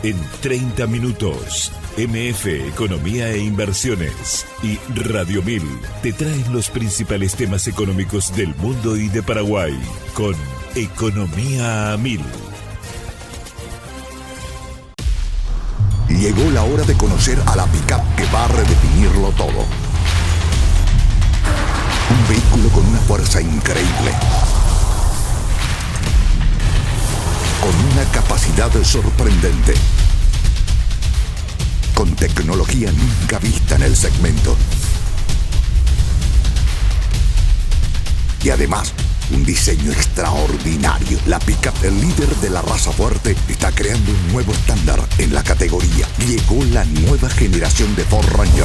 En 30 minutos, MF Economía e Inversiones y Radio 1000 te traen los principales temas económicos del mundo y de Paraguay con Economía a 1000. Llegó la hora de conocer a la pick-up que va a redefinirlo todo. Un vehículo con una fuerza increíble, con una capacidad sorprendente, con tecnología nunca vista en el segmento. Y además, un diseño extraordinario. La pick-up, el líder de la raza fuerte, está creando un nuevo estándar en la categoría. Llegó la nueva generación de Ford Ranger.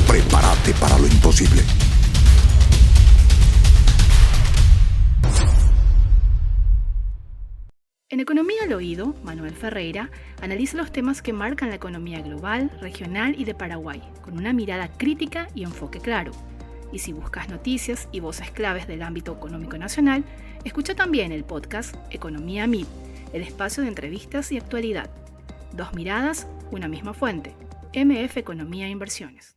Prepárate para lo imposible. En Economía al Oído, Manuel Ferreira analiza los temas que marcan la economía global, regional y de Paraguay, con una mirada crítica y enfoque claro. Y si buscas noticias y voces claves del ámbito económico nacional, escucha también el podcast Economía a 1000, el espacio de entrevistas y actualidad. Dos miradas, una misma fuente. MF Economía e Inversiones.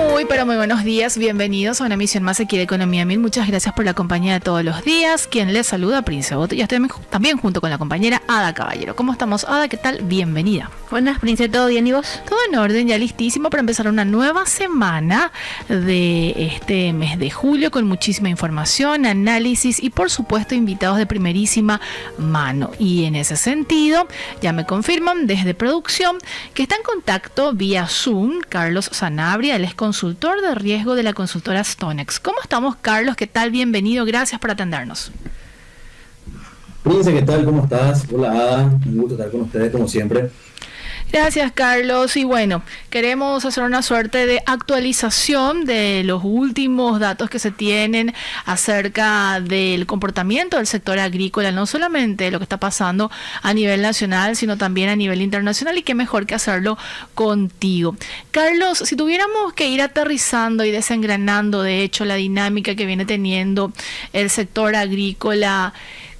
Muy buenos días, bienvenidos a una emisión más aquí de Economía 1000. Muchas gracias por la compañía de todos los días. Quien les saluda, Prince Otto, y estoy también junto con la compañera Ada Caballero. ¿Cómo estamos, Ada? ¿Qué tal? Bienvenida. Buenas, Prince, ¿todo bien y vos? Todo en orden, ya listísimo para empezar una nueva semana de este mes de julio con muchísima información, análisis y por supuesto invitados de primerísima mano. Y en ese sentido, ya me confirman desde producción que está en contacto vía Zoom Carlos Sanabria, él es consultor de riesgo de la consultora Stonex. ¿Cómo estamos, Carlos? ¿Qué tal? Bienvenido, gracias por atendernos. Prince, ¿qué tal? ¿Cómo estás? Hola, Ada, un gusto estar con ustedes como siempre. Gracias, Carlos. Y bueno, queremos hacer una suerte de actualización de los últimos datos que se tienen acerca del comportamiento del sector agrícola, no solamente lo que está pasando a nivel nacional, sino también a nivel internacional, y qué mejor que hacerlo contigo. Carlos, si tuviéramos que ir aterrizando y desengranando, de hecho, la dinámica que viene teniendo el sector agrícola,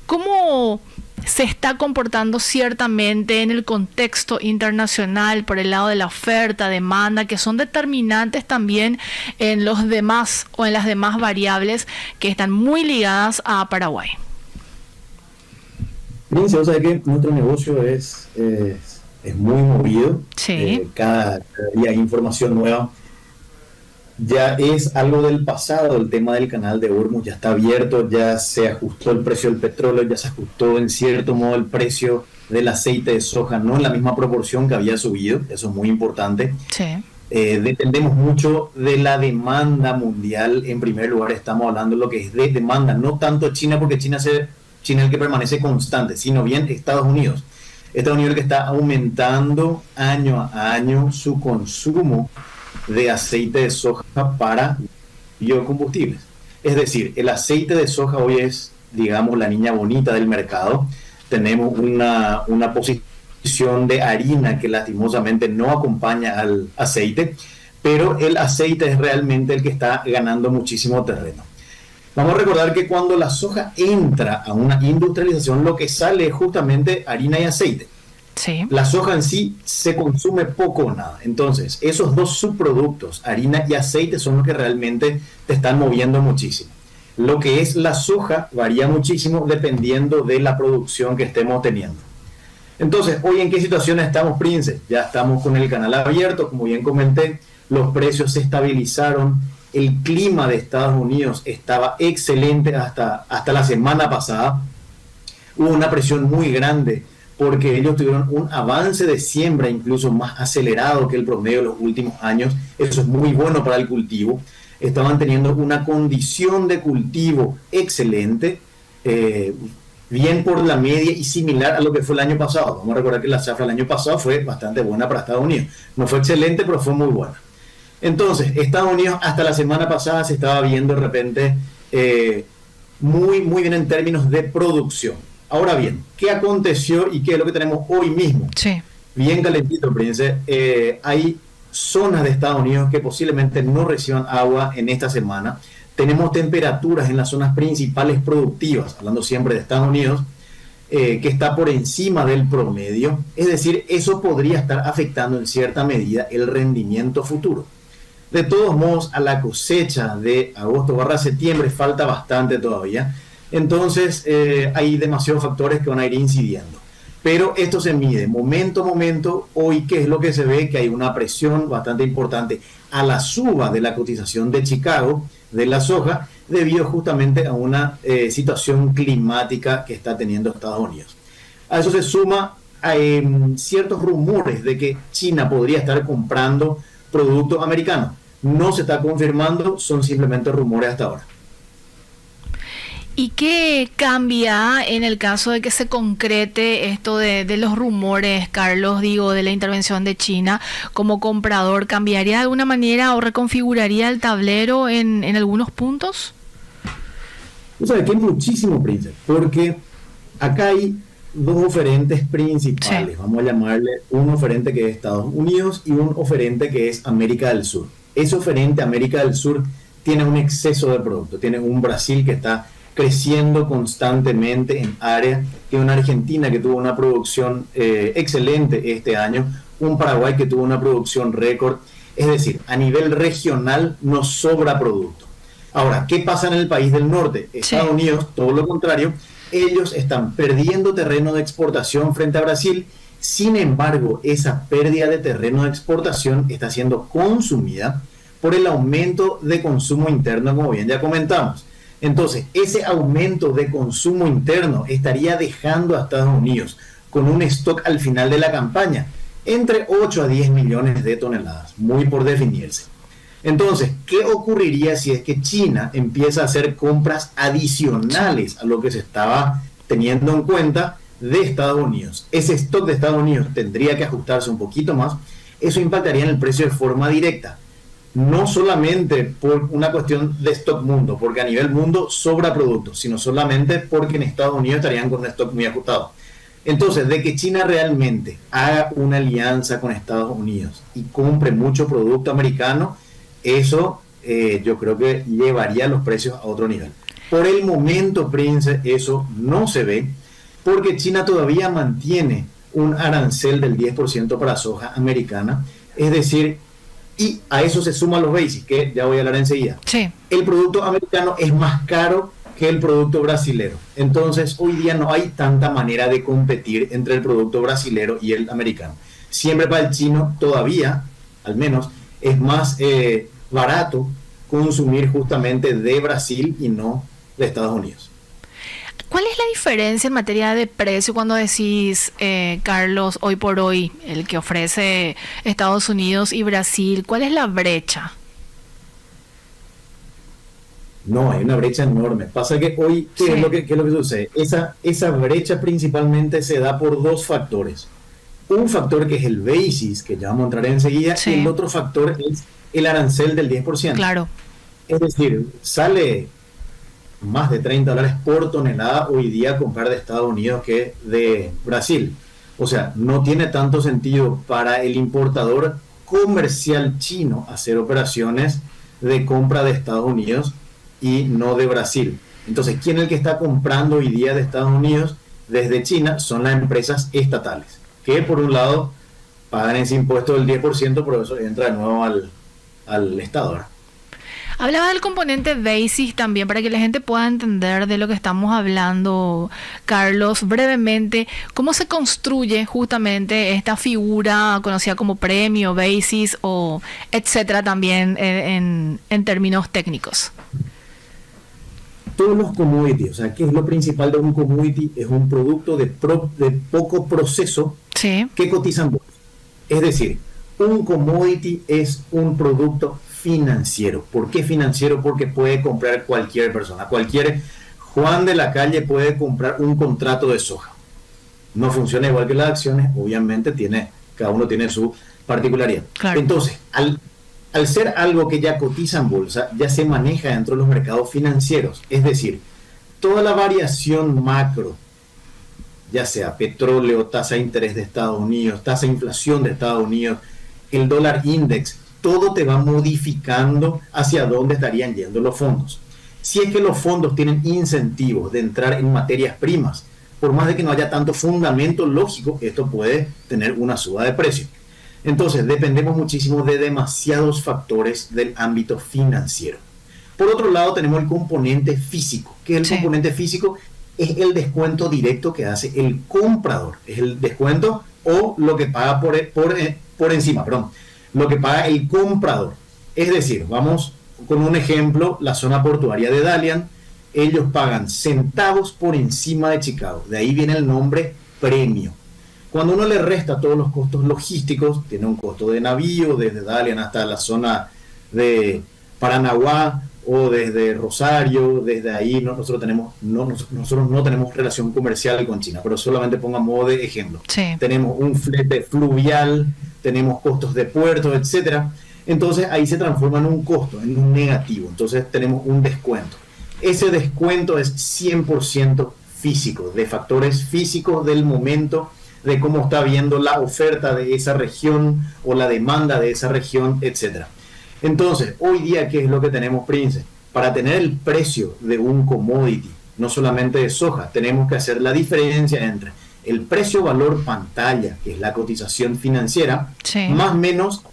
¿cómo se está comportando ciertamente en el contexto internacional por el lado de la oferta, demanda, que son determinantes también en los demás o en las demás variables que están muy ligadas a Paraguay? Prince, o sea que nuestro negocio es muy movido. Sí. Cada día hay información nueva. Ya es algo del pasado, el tema del canal de Hormuz ya está abierto, ya se ajustó el precio del petróleo, ya se ajustó en cierto modo el precio del aceite de soja, no en la misma proporción que había subido, eso es muy importante. Sí. Dependemos mucho de la demanda mundial. En primer lugar estamos hablando de lo que es de demanda, no tanto China, porque China es el que permanece constante, sino bien Estados Unidos. Estados Unidos que está aumentando año a año su consumo de aceite de soja para biocombustibles. Es decir, el aceite de soja hoy es, digamos, la niña bonita del mercado. Tenemos una posición de harina que lastimosamente no acompaña al aceite, pero el aceite es realmente el que está ganando muchísimo terreno. Vamos a recordar que cuando la soja entra a una industrialización, lo que sale es justamente harina y aceite. Sí. La soja en sí se consume poco o nada. Entonces, esos dos subproductos, harina y aceite, son los que realmente te están moviendo muchísimo. Lo que es la soja varía muchísimo dependiendo de la producción que estemos teniendo. Entonces, ¿hoy en qué situación estamos, Prince? Ya estamos con el canal abierto, como bien comenté, los precios se estabilizaron, el clima de Estados Unidos estaba excelente hasta la semana pasada. Hubo una presión muy grande porque ellos tuvieron un avance de siembra incluso más acelerado que el promedio de los últimos años. Eso es muy bueno para el cultivo. Estaban teniendo una condición de cultivo excelente, bien por la media y similar a lo que fue el año pasado. Vamos a recordar que la zafra el año pasado fue bastante buena para Estados Unidos. No fue excelente, pero fue muy buena. Entonces, Estados Unidos hasta la semana pasada se estaba viendo de repente muy bien en términos de producción. Ahora bien, ¿qué aconteció y qué es lo que tenemos hoy mismo? Sí. Bien calentito, Prince. Hay zonas de Estados Unidos que posiblemente no reciban agua en esta semana. Tenemos temperaturas en las zonas principales productivas, hablando siempre de Estados Unidos, que está por encima del promedio, es decir, eso podría estar afectando en cierta medida el rendimiento futuro. De todos modos, a la cosecha de agosto/septiembre falta bastante todavía, entonces hay demasiados factores que van a ir incidiendo. Pero esto se mide momento a momento. Hoy, ¿qué es lo que se ve? Que hay una presión bastante importante a la suba de la cotización de Chicago de la soja, debido justamente a una situación climática que está teniendo Estados Unidos. A eso se suma ciertos rumores de que China podría estar comprando productos americanos. No se está confirmando, son simplemente rumores hasta ahora. ¿Y qué cambia en el caso de que se concrete esto de los rumores, Carlos, digo, de la intervención de China como comprador? ¿Cambiaría de alguna manera o reconfiguraría el tablero en algunos puntos? O sea, que hay muchísimo, Príncipe, porque acá hay dos oferentes principales, sí. Vamos a llamarle un oferente que es Estados Unidos y un oferente que es América del Sur. Ese oferente, América del Sur, tiene un exceso de producto, tiene un Brasil que está creciendo constantemente en área, tiene una Argentina que tuvo una producción excelente este año, un Paraguay que tuvo una producción récord, es decir, a nivel regional nos sobra producto. Ahora, ¿qué pasa en el país del norte? Estados Unidos, todo lo contrario, ellos están perdiendo terreno de exportación frente a Brasil. Sin embargo, esa pérdida de terreno de exportación está siendo consumida por el aumento de consumo interno, como bien ya comentamos. Entonces, ese aumento de consumo interno estaría dejando a Estados Unidos con un stock al final de la campaña entre 8 a 10 millones de toneladas, muy por definirse. Entonces, ¿qué ocurriría si es que China empieza a hacer compras adicionales a lo que se estaba teniendo en cuenta de Estados Unidos? Ese stock de Estados Unidos tendría que ajustarse un poquito más. Eso impactaría en el precio de forma directa. No solamente por una cuestión de stock mundo, porque a nivel mundo sobra productos, sino solamente porque en Estados Unidos estarían con un stock muy ajustado. Entonces, de que China realmente haga una alianza con Estados Unidos y compre mucho producto americano, eso yo creo que llevaría los precios a otro nivel. Por el momento, Prince, eso no se ve, porque China todavía mantiene un arancel del 10% para soja americana, es decir, y a eso se suman los basics, que ya voy a hablar enseguida. Sí. El producto americano es más caro que el producto brasilero. Entonces, hoy día no hay tanta manera de competir entre el producto brasilero y el americano. Siempre para el chino, todavía, al menos, es más barato consumir justamente de Brasil y no de Estados Unidos. ¿Cuál es la diferencia en materia de precio cuando decís, Carlos, hoy por hoy, el que ofrece Estados Unidos y Brasil? ¿Cuál es la brecha? No, hay una brecha enorme. Pasa que hoy, ¿qué es lo que sucede? Esa brecha principalmente se da por dos factores. Un factor que es el basis, que ya vamos a entrar enseguida, y el otro factor es el arancel del 10%. Claro. Es decir, sale más de $30 por tonelada hoy día comprar de Estados Unidos que de Brasil. O sea, no tiene tanto sentido para el importador comercial chino hacer operaciones de compra de Estados Unidos y no de Brasil. Entonces, ¿quién es el que está comprando hoy día de Estados Unidos desde China? Son las empresas estatales, que por un lado pagan ese impuesto del 10%, por eso entra de nuevo al Estado, ¿verdad? Hablaba del componente basis también, para que la gente pueda entender de lo que estamos hablando, Carlos, brevemente, ¿cómo se construye justamente esta figura conocida como premio, basis o etcétera también en términos técnicos? Todos los commodities, o sea, ¿qué es lo principal de un commodity? Es un producto de poco proceso que cotiza en bolsa. Es decir, un commodity es un producto financiero. ¿Por qué financiero? Porque puede comprar cualquier persona. Cualquier Juan de la calle puede comprar un contrato de soja. No funciona igual que las acciones, obviamente cada uno tiene su particularidad. Claro. Entonces, al ser algo que ya cotiza en bolsa, ya se maneja dentro de los mercados financieros. Es decir, toda la variación macro, ya sea petróleo, tasa de interés de Estados Unidos, tasa de inflación de Estados Unidos, el dólar index, todo te va modificando hacia dónde estarían yendo los fondos. Si es que los fondos tienen incentivos de entrar en materias primas, por más de que no haya tanto fundamento lógico, esto puede tener una suba de precio. Entonces, dependemos muchísimo de demasiados factores del ámbito financiero. Por otro lado, tenemos el componente físico. ¿Qué es el componente físico? Es el descuento directo que hace el comprador. Es el descuento o lo que paga por encima, lo que paga el comprador. Es decir, vamos con un ejemplo, la zona portuaria de Dalian, ellos pagan centavos por encima de Chicago. De ahí viene el nombre premio. Cuando uno le resta todos los costos logísticos, tiene un costo de navío desde Dalian hasta la zona de Paranaguá o desde Rosario, desde ahí nosotros no tenemos relación comercial con China, pero solamente pongo a modo de ejemplo. Sí. Tenemos un flete fluvial, tenemos costos de puertos, etcétera. Entonces ahí se transforma en un costo, en un negativo. Entonces tenemos un descuento. Ese descuento es 100% físico, de factores físicos del momento, de cómo está viendo la oferta de esa región o la demanda de esa región, etc. Entonces, hoy día, ¿qué es lo que tenemos, Prince? Para tener el precio de un commodity, no solamente de soja, tenemos que hacer la diferencia entre el precio-valor pantalla, que es la cotización financiera, más menos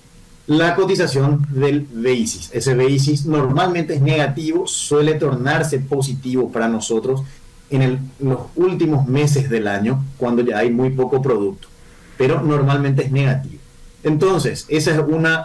la cotización del BICIS. Ese BICIS normalmente es negativo, suele tornarse positivo para nosotros en los últimos meses del año, cuando ya hay muy poco producto, pero normalmente es negativo. Entonces, esa es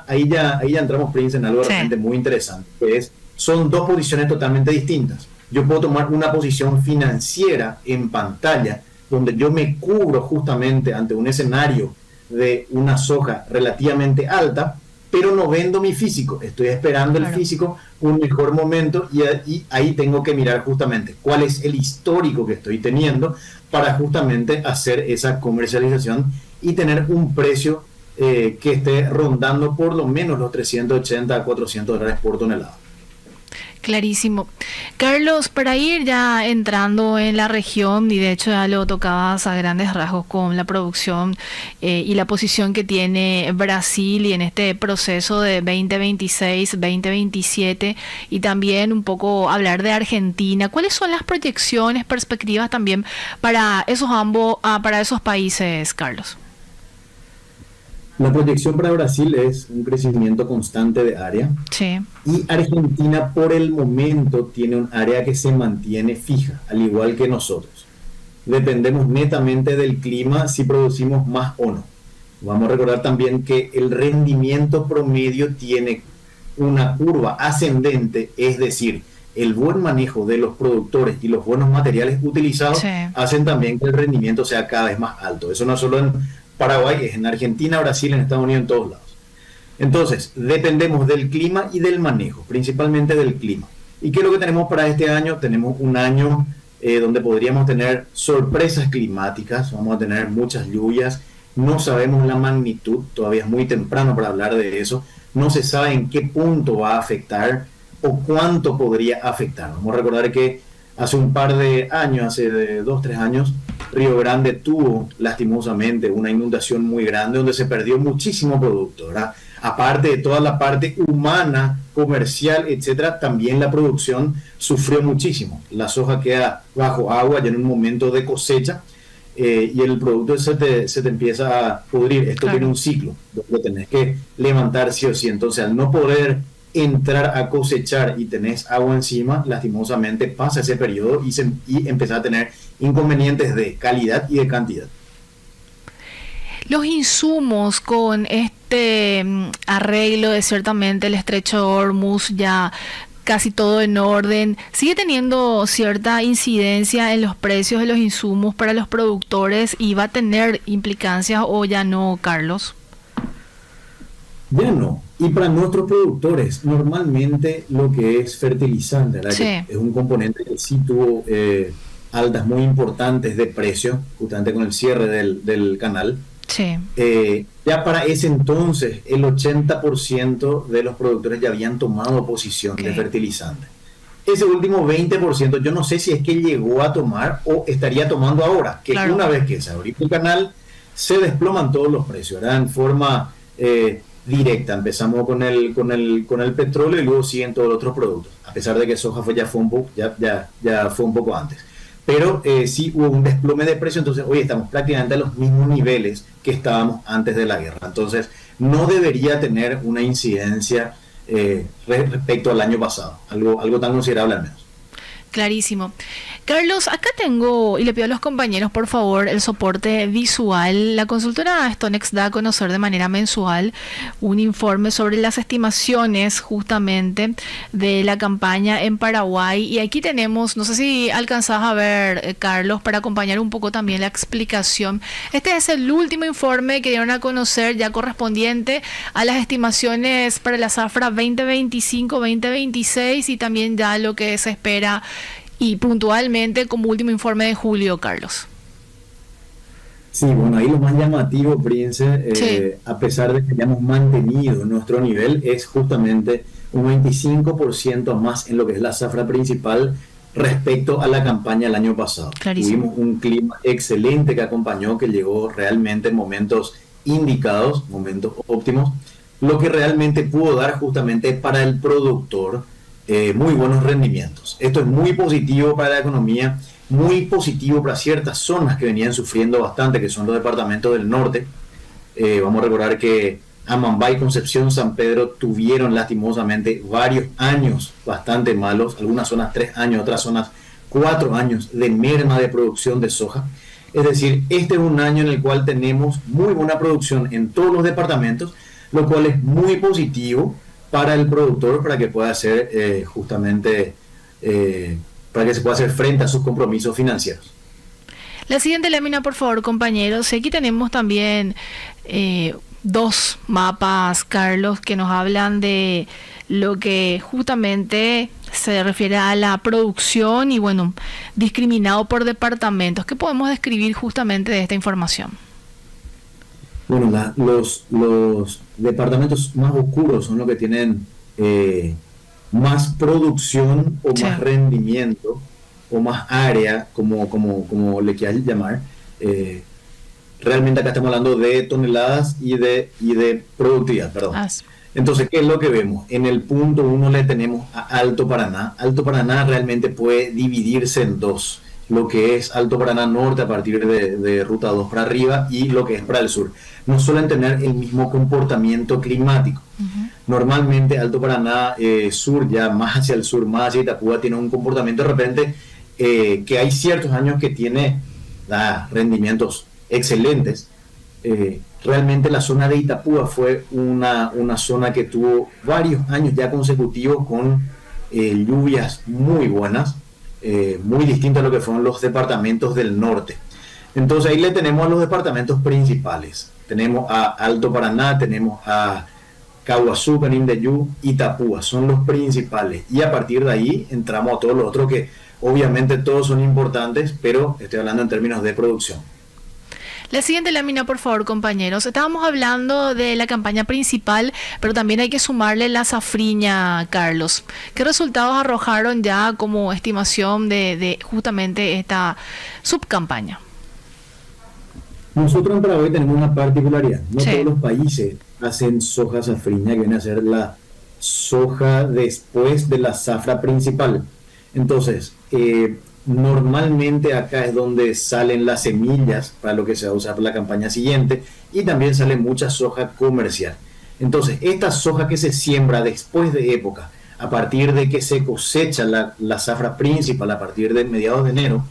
ahí ya entramos, Prince, en algo realmente muy interesante, que son dos posiciones totalmente distintas. Yo puedo tomar una posición financiera en pantalla, donde yo me cubro justamente ante un escenario de una soja relativamente alta, pero no vendo mi físico, estoy esperando el físico, un mejor momento, y ahí tengo que mirar justamente cuál es el histórico que estoy teniendo para justamente hacer esa comercialización y tener un precio que esté rondando por lo menos los 380 a 400 dólares por tonelada. Clarísimo. Carlos, para ir ya entrando en la región, y de hecho ya lo tocabas a grandes rasgos con la producción y la posición que tiene Brasil y en este proceso de 2026-2027, y también un poco hablar de Argentina, ¿cuáles son las proyecciones, perspectivas también para esos países, Carlos? La proyección para Brasil es un crecimiento constante de área. Sí. Y Argentina por el momento tiene un área que se mantiene fija, al igual que nosotros. Dependemos netamente del clima si producimos más o no. Vamos a recordar también que el rendimiento promedio tiene una curva ascendente, es decir, el buen manejo de los productores y los buenos materiales utilizados hacen también que el rendimiento sea cada vez más alto. Eso no solo en Paraguay, es en Argentina, Brasil, en Estados Unidos, en todos lados. Entonces, dependemos del clima y del manejo, principalmente del clima. ¿Y qué es lo que tenemos para este año? Tenemos un año donde podríamos tener sorpresas climáticas, vamos a tener muchas lluvias, no sabemos la magnitud, todavía es muy temprano para hablar de eso, no se sabe en qué punto va a afectar o cuánto podría afectar. Vamos a recordar que hace un par de años, hace 2-3 años, Río Grande tuvo lastimosamente una inundación muy grande donde se perdió muchísimo producto, ¿verdad? Aparte de toda la parte humana, comercial, etcétera, también la producción sufrió muchísimo. La soja queda bajo agua ya en un momento de cosecha y el producto se te empieza a pudrir. Esto tiene un ciclo, lo tenés que levantar sí o sí. Entonces, al no poder entrar a cosechar y tenés agua encima, lastimosamente pasa ese periodo y empezás a tener inconvenientes de calidad y de cantidad. Los insumos con este arreglo de ciertamente el estrecho de Hormuz, ya casi todo en orden, ¿sigue teniendo cierta incidencia en los precios de los insumos para los productores y va a tener implicancias o ya no, Carlos? Ya no. Y para nuestros productores, normalmente lo que es fertilizante, ¿verdad? Sí. Que es un componente que sí tuvo altas muy importantes de precio, justamente con el cierre del canal. Sí. Ya para ese entonces, el 80% de los productores ya habían tomado posición de fertilizante. Ese último 20%, yo no sé si es que llegó a tomar o estaría tomando ahora, que una vez que se abrió el canal, se desploman todos los precios, ¿verdad? En forma directa. Empezamos con el petróleo y luego siguen todos los otros productos, a pesar de que soja ya fue un poco antes. pero sí hubo un desplome de precio, entonces hoy estamos prácticamente a los mismos niveles que estábamos antes de la guerra. Entonces no debería tener una incidencia respecto al año pasado, algo tan considerable al menos. Clarísimo. Carlos, acá tengo, y le pido a los compañeros, por favor, el soporte visual. La consultora Stonex da a conocer de manera mensual un informe sobre las estimaciones justamente de la campaña en Paraguay. Y aquí tenemos, no sé si alcanzás a ver, Carlos, para acompañar un poco también la explicación. Este es el último informe que dieron a conocer ya correspondiente a las estimaciones para la zafra 2025-2026 y también ya lo que se espera y puntualmente como último informe de julio, Carlos. Sí, bueno, ahí lo más llamativo, Prince, a pesar de que hayamos mantenido nuestro nivel, es justamente un 25% más en lo que es la zafra principal respecto a la campaña del año pasado. Clarísimo. Tuvimos un clima excelente que acompañó, que llegó realmente en momentos indicados, momentos óptimos, lo que realmente pudo dar justamente para el productor muy buenos rendimientos. Esto es muy positivo para la economía, muy positivo para ciertas zonas que venían sufriendo bastante, que son los departamentos del norte. Vamos a recordar que Amambay, Concepción, San Pedro tuvieron lastimosamente varios años bastante malos, algunas zonas 3 años, otras zonas 4 años de merma de producción de soja. Es decir, este es un año en el cual tenemos muy buena producción en todos los departamentos, lo cual es muy positivo para el productor, para que pueda hacer para que se pueda hacer frente a sus compromisos financieros. La siguiente lámina, por favor, compañeros. Aquí tenemos también 2 mapas, Carlos, que nos hablan de lo que justamente se refiere a la producción y, bueno, discriminado por departamentos. ¿Qué podemos describir justamente de esta información? Bueno, los departamentos más oscuros son los que tienen más producción o más rendimiento o más área, como le quieras llamar. Realmente acá estamos hablando de toneladas y de productividad, perdón. Entonces, ¿qué es lo que vemos? En el punto 1 le tenemos a Alto Paraná. Alto Paraná realmente puede dividirse en 2. Lo que es Alto Paraná Norte a partir de Ruta 2 para arriba y lo que es para el sur. No suelen tener el mismo comportamiento climático. Normalmente Alto Paraná Sur, ya más hacia el sur, más hacia Itapúa, tiene un comportamiento de repente que hay ciertos años que tiene rendimientos excelentes. Realmente la zona de Itapúa fue una zona que tuvo varios años ya consecutivos con lluvias muy buenas. Muy distinto a lo que fueron los departamentos del norte. Entonces ahí le tenemos a los departamentos principales. Tenemos a Alto Paraná, tenemos a Caguazú, Canindeyú, Itapúa, son los principales. Y a partir de ahí entramos a todos los otros que obviamente todos son importantes, pero estoy hablando en términos de producción. La siguiente lámina, por favor, compañeros. Estábamos hablando de la campaña principal, pero también hay que sumarle la safriña, Carlos. ¿Qué resultados arrojaron ya como estimación de justamente esta subcampaña? Nosotros en Paraguay tenemos una particularidad. No todos los países hacen soja safriña, que viene a ser la soja después de la zafra principal. Entonces, normalmente acá es donde salen las semillas para lo que se va a usar para la campaña siguiente y también sale mucha soja comercial. Entonces, esta soja que se siembra después de época, a partir de que se cosecha la zafra principal a partir de mediados de enero,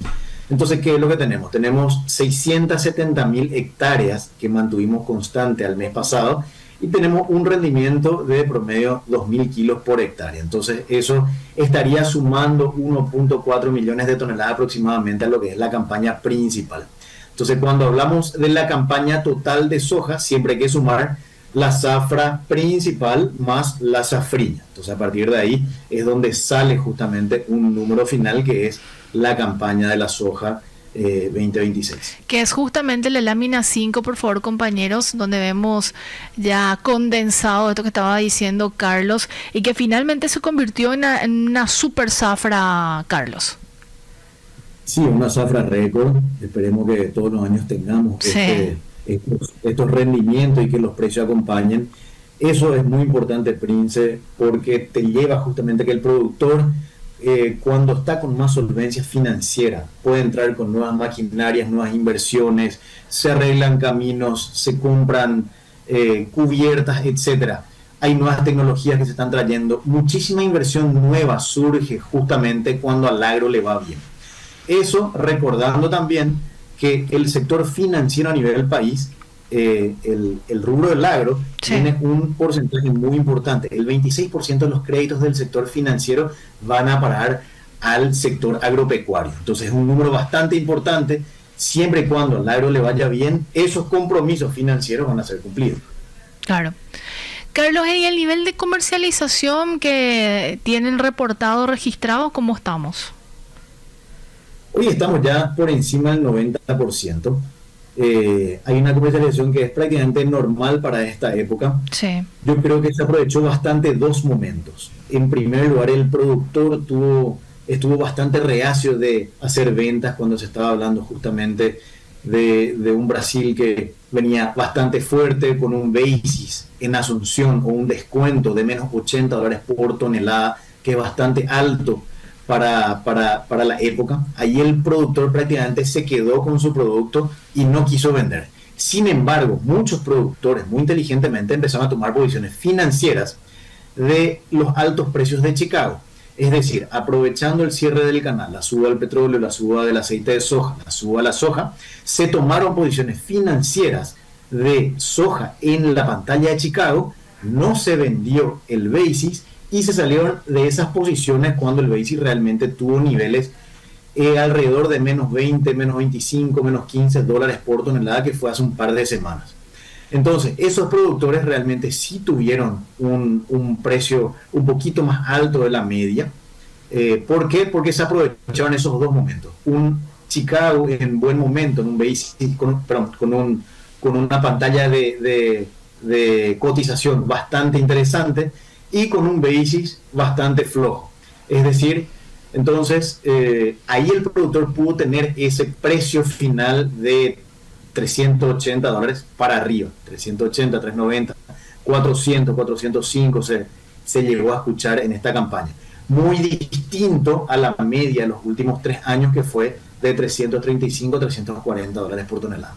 entonces, ¿qué es lo que tenemos? Tenemos 670.000 hectáreas que mantuvimos constante al mes pasado y tenemos un rendimiento de promedio 2.000 kilos por hectárea. Entonces, eso estaría sumando 1.4 millones de toneladas aproximadamente a lo que es la campaña principal. Entonces, cuando hablamos de la campaña total de soja, siempre hay que sumar la zafra principal más la safriña. Entonces, a partir de ahí es donde sale justamente un número final que es la campaña de la soja 2026. Que es justamente la lámina 5, por favor, compañeros, donde vemos ya condensado esto que estaba diciendo Carlos y que finalmente se convirtió en una super zafra, Carlos. Sí, una zafra récord. Esperemos que todos los años tengamos estos rendimientos y que los precios acompañen. Eso es muy importante, Prince, porque te lleva justamente que el productor cuando está con más solvencia financiera, puede entrar con nuevas maquinarias, nuevas inversiones, se arreglan caminos, se compran cubiertas, etcétera. Hay nuevas tecnologías que se están trayendo. Muchísima inversión nueva surge justamente cuando al agro le va bien. Eso recordando también que el sector financiero a nivel del país, el rubro del agro, sí, tiene un porcentaje muy importante. El 26% de los créditos del sector financiero van a parar al sector agropecuario. Entonces es un número bastante importante. Siempre y cuando al agro le vaya bien, esos compromisos financieros van a ser cumplidos. Claro. Carlos, ¿y el nivel de comercialización que tienen reportado, registrado, cómo estamos? Hoy estamos ya por encima del 90%. Hay una comercialización que es prácticamente normal para esta época. Sí. Yo creo que se aprovechó bastante dos momentos. En primer lugar, el productor estuvo bastante reacio de hacer ventas cuando se estaba hablando justamente de un Brasil que venía bastante fuerte, con un basis en Asunción o un descuento de menos $80 por tonelada, que es bastante alto para la época. Ahí el productor prácticamente se quedó con su producto y no quiso vender. Sin embargo, muchos productores muy inteligentemente empezaron a tomar posiciones financieras de los altos precios de Chicago. Es decir, aprovechando el cierre del canal, la suba del petróleo, la suba del aceite de soja, la suba de la soja, se tomaron posiciones financieras de soja en la pantalla de Chicago, no se vendió el basis y se salieron de esas posiciones cuando el basis realmente tuvo niveles alrededor de menos 20, menos 25, menos 15 dólares por tonelada, que fue hace un par de semanas. Entonces, esos productores realmente sí tuvieron un precio un poquito más alto de la media. ¿Por qué? Porque se aprovecharon esos dos momentos. Un Chicago en buen momento, en un basis, con una pantalla de cotización bastante interesante y con un basis bastante flojo. Es decir, entonces, ahí el productor pudo tener ese precio final de $380 para arriba, 380, 390, 400, 405 se llegó a escuchar en esta campaña. Muy distinto a la media de los últimos 3 años, que fue de 335, 340 dólares por tonelada.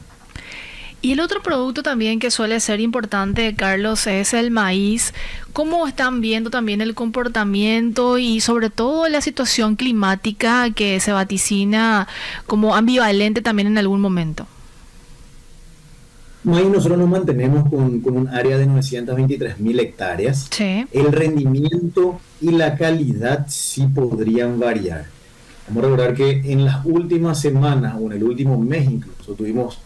Y el otro producto también que suele ser importante, Carlos, es el maíz. ¿Cómo están viendo también el comportamiento y sobre todo la situación climática que se vaticina como ambivalente también en algún momento? Maíz, nosotros nos mantenemos con un área de 923.000 hectáreas. Sí. El rendimiento y la calidad sí podrían variar. Vamos a recordar que en las últimas semanas o en el último mes incluso tuvimos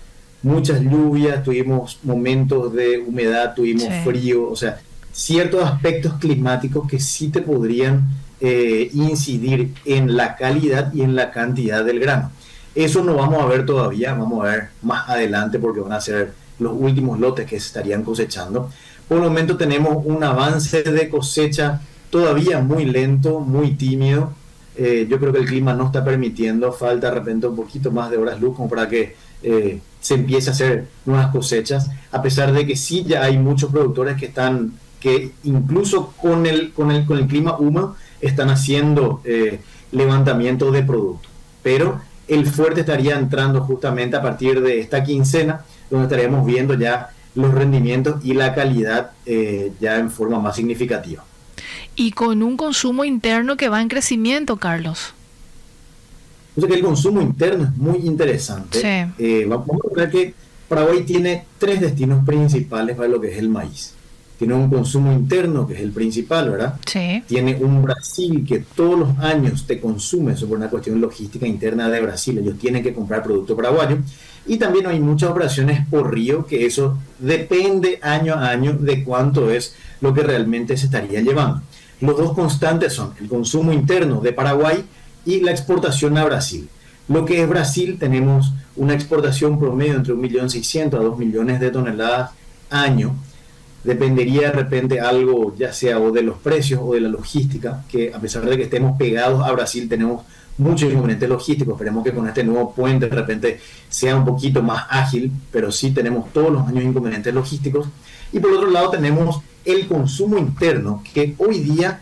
muchas lluvias, tuvimos momentos de humedad, tuvimos frío, o sea, ciertos aspectos climáticos que sí te podrían incidir en la calidad y en la cantidad del grano. Eso no vamos a ver todavía, vamos a ver más adelante porque van a ser los últimos lotes que se estarían cosechando. Por el momento tenemos un avance de cosecha todavía muy lento, muy tímido. Yo creo que el clima no está permitiendo, falta de repente un poquito más de horas luz como para que se empiece a hacer nuevas cosechas, a pesar de que sí ya hay muchos productores que incluso con el clima húmedo están haciendo levantamiento de producto. Pero el fuerte estaría entrando justamente a partir de esta quincena, donde estaríamos viendo ya los rendimientos y la calidad ya en forma más significativa. Y con un consumo interno que va en crecimiento, Carlos. O sea que el consumo interno es muy interesante. Sí. Vamos a ver que Paraguay tiene 3 destinos principales para lo que es el maíz. Tiene un consumo interno, que es el principal, ¿verdad? Sí. Tiene un Brasil que todos los años te consume, eso por una cuestión logística interna de Brasil. Ellos tienen que comprar producto paraguayo. Y también hay muchas operaciones por río, que eso depende año a año de cuánto es lo que realmente se estaría llevando. Los dos constantes son el consumo interno de Paraguay y la exportación a Brasil. Lo que es Brasil, tenemos una exportación promedio entre 1.600.000 a 2 millones de toneladas año. Dependería de repente algo, ya sea o de los precios o de la logística, que a pesar de que estemos pegados a Brasil, tenemos muchos inconvenientes logísticos. Esperemos que con este nuevo puente de repente sea un poquito más ágil, pero sí tenemos todos los años inconvenientes logísticos. Y por otro lado tenemos el consumo interno, que hoy día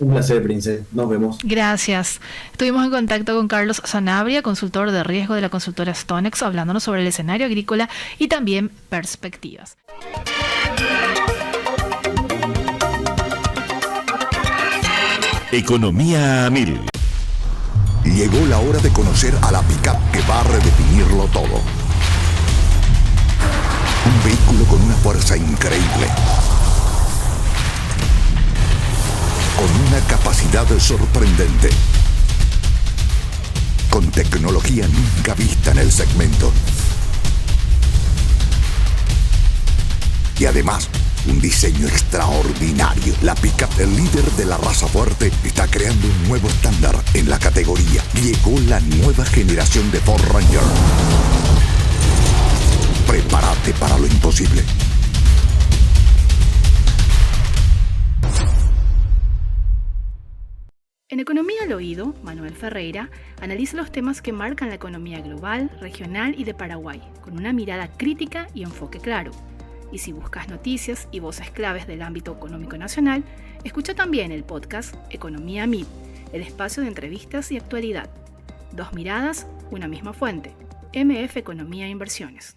Un placer, Prince. Nos vemos. Gracias. Estuvimos en contacto con Carlos Sanabria, consultor de riesgo de la consultora Stonex, hablándonos sobre el escenario agrícola y también perspectivas. Economía a mil. Llegó la hora de conocer a la pick-up que va a redefinirlo todo. Un vehículo con una fuerza increíble, con una capacidad sorprendente, con tecnología nunca vista en el segmento. Y además, un diseño extraordinario. La pick-up, el líder de la raza fuerte, está creando un nuevo estándar en la categoría. Llegó la nueva generación de Ford Ranger. Prepárate para lo imposible. En Economía al Oído, Manuel Ferreira analiza los temas que marcan la economía global, regional y de Paraguay, con una mirada crítica y enfoque claro. Y si buscas noticias y voces claves del ámbito económico nacional, escucha también el podcast Economía 1000, el espacio de entrevistas y actualidad. Dos miradas, una misma fuente. MF Economía e Inversiones.